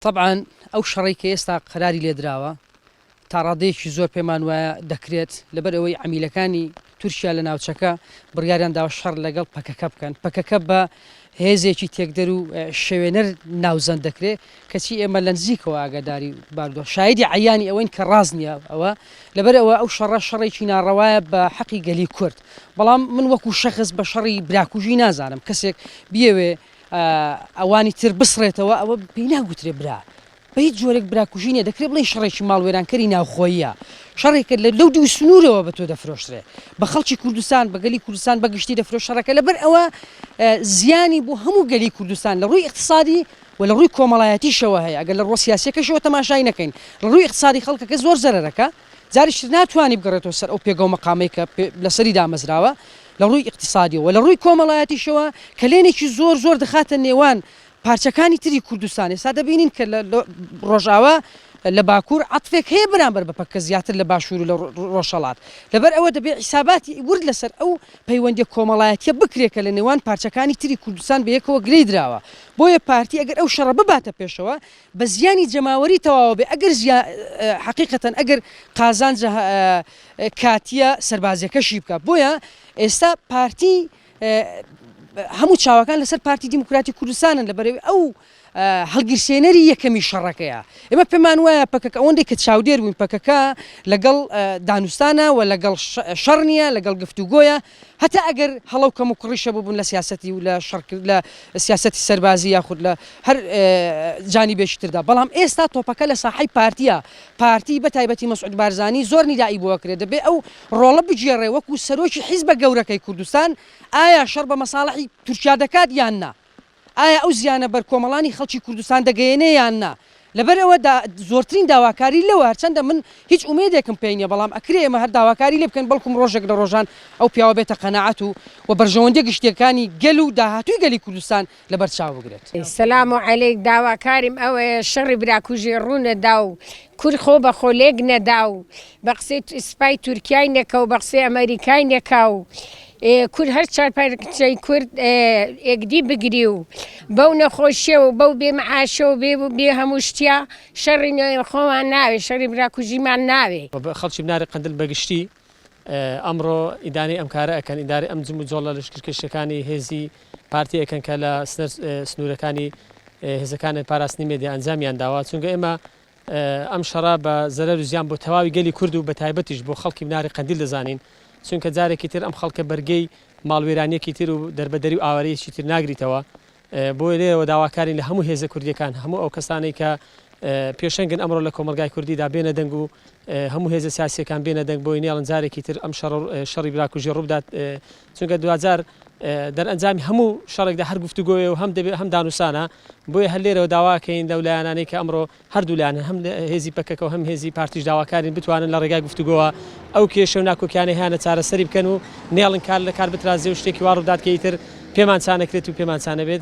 طبعا ئەو شەڕی کە ئێستا قەراری لێدراوە تا ڕادەیەکی زۆر پێمان وایە دەکرێت لەبەر ئەوەی عەمیلەکانی تورکیا لە ناوچەکە بڕیاریان داوە شەڕ لەگەڵ پەکەکە بکەن. پەکەکە بە هێزێکی تێکدەر و شێوێنەر ناوزەند دەکرێت کەچی ئێمە لە نزیکەوە ئاگاداری باردووە شایدی عەیانی ئەوەین کە ڕاست نییە ئەوە لەبەر ئەوە ئەو شەڕێکی ناڕەوایە بە حەقی گەلی کورد. بەڵام من وەکو شەخص بە شەڕی براکوژی نازانم کەسێک بیەوێ ئەوانی تر بسڕێتەوە ئەوە پێی ناگوترێ برا بە هیچ جۆرێک براکوژی نیە دەکرێت بڵێن شەڕێکی ماڵوێرانکەری ناوخۆییە شەڕێکە لەو دوو سنوورەوە بە تۆ دەفرۆشترێ بە خەڵکی کوردستان بە گەلی کوردستان بەگشتی دەفرۆش شەڕەکە لەبەر ئەوە زیانی بۆ هەموو گەلی کوردستان لە ڕووی اقتصادی و لە ڕووی کۆمەڵایەتیشەوە هەیە ئەگەر لە ڕۆ سیاسیەکەشەوە تەماشای نەکەین لە ڕووی اقتصادی خەڵکەکە زۆر زەرەرەکە جاریش ناتوانانی بگەڕێتەوە سەر ئەو پێگەو مەقامەی کە لەسەری دامەزراوە لە ڕووی اقتصادیەوە لە ڕووی کۆمەڵایەتیشەوە کە لێنێکی زۆر دەخاتە نێوان پارچەکانی تری کوردستان ئێستا دەبینین کە ڕۆژاوە لە باکوور عەتفێک هەیە بەرامبەر بە پەکە زیاتر لە باشوور و لە ڕۆژهەڵات لەبەر ئەوە دەبێت حیساباتی ورد لەسەر ئەو پەیوەندی کۆمەڵایەتیە بکرێکە لە نێوان پارچەکانی تری کوردستان بە یەکەوە گرەی دراوە بۆیە پارتی ئەگەر ئەو شەڕە بباتە پێشەوە بە زیانی جەماوەری تەواوە بێ ئەگەر حەقیقەتەن ئەگەر قازانج کاتیە سەربازیەکەشی بکە بۆیە ئێستا پارتی هەموو چاوەکان لەسەر پارتی دیموکراتی کوردستانن لەبەرەوەی ئەو هەڵگیرسێنەری یەکەمی شەڕەکەیە ئێمە پێمان وایە پەکەکە ئەوەندەی کە چاودێر بووین پەکەکە لەگەڵ دانوستانە و لەگەڵ شەڕ نییە لەگەڵ گفتوگۆیە هەتا ئەگەر هەڵەو کەم و کوڕیشە بوون لە سیاسەتی و لە سیاسەتی سەربازی یاخود لە هەر جانیبێکی تردا بەڵام ئێستا تۆپەکە لە ساحەی پارتیە پارتی بە تایبەتی مەسعود بارزانی زۆر نیدایی بۆ کرێت دەبێ ئەو ڕۆڵە بگێڕێ وەکو سەرۆکی حیزبە گەورەکەی کوردستان ئایا شەڕ بە مەساڵحی تورکیا دەکات یان نا ئایا ئەو زیانە بەر کۆمەڵانی خەڵکی کوردستان دەگەیەنێ یان نا لەبەر ئەوە زۆرترین داواکاری لەوە هەرچەندە من هیچ ئومێدێکم پێی نییە بەڵام ئەکرێ ئێمە هەر داواکاری لێ بکەن بەڵکوم ڕۆژێک لە ڕۆژان ئەو پیاوە بێتە قەناعەت و بەرژەوەندە گشتیەکانی گەل و داهاتووی گەلی کوردستان لەبەر چاو بگرێت. سەلام عەلەیک داواکاریم ئەوەیە شەڕی براکوژی ڕوونەدا و کورد خۆ بە خۆلێک نەدا و بە قسەی سپای تورکیای نەکە و بە قسەی ئەمریکای نەکا و کورد هەر چارپارچەی کورد ئێگدی بگری و بەو نەخۆشیە و بەو بێمەعاشە و بێ هەموو شتیا شەڕی نوێی خۆمان ناوێ شەڕی براکوژیمان ناوێ خەڵکی بناری قەندل بەگشتی ئەمڕۆ ئیدانەی ئەم کارە ئەکەن ئیداری ئەم جم و جۆڵە لەشکرکێشەکانی هێزی پارتی ئەکەن کە لە سنوورەکانی هێزەکانی پاراستنی مێدیا ئەنجامیان داوا چونکە ئێمە ئەم شەڕا بە زەرەر و زیان بۆ تەواوی گەلی کورد و بە تایبەتیش بۆ خەڵکی بناری قەندیل دەزانین چونکە جارێکی تر ئەم خەڵکە بەرگەی ماڵوێرانیەکی تر و دەربەدەری و ئاوارەیەکی تر ناگریتەوە بۆ لێرەوە داواکارین لە هەموو هێزە کوردیەکان هەموو ئەو کەسانەی کە پێشەنگن ئەمڕۆ لە کۆمەلگای کوردیدا بێنە دەنگ و هەموو هێزە سیاسیەکان بێنە دەنگ بۆی نێڵن جارێکی تر ئەم شەڕی براکوژی ڕوودات چونکە دوجار دەرئەنجامی هەموو شەڕێکدا هەر گفتوگۆیە و هەم دانوسانە بۆیە هەر لێرەوە داواکەین لەولایانانەی کە ئەمڕۆ هەردوولایانە هەم هێزی پەکەکە و هەم هێزی پارتیش داواکارین بتوانن لە ڕێگای گفتوگۆوە ئەو کێشە و ناکۆکیانەی هیانە چارەسەری بکەن و نێڵن کار لە کار بترازێ و شتێکی وا ڕوودات کە ئیتر پێمان چانەکرێت و پێمان چانەبێت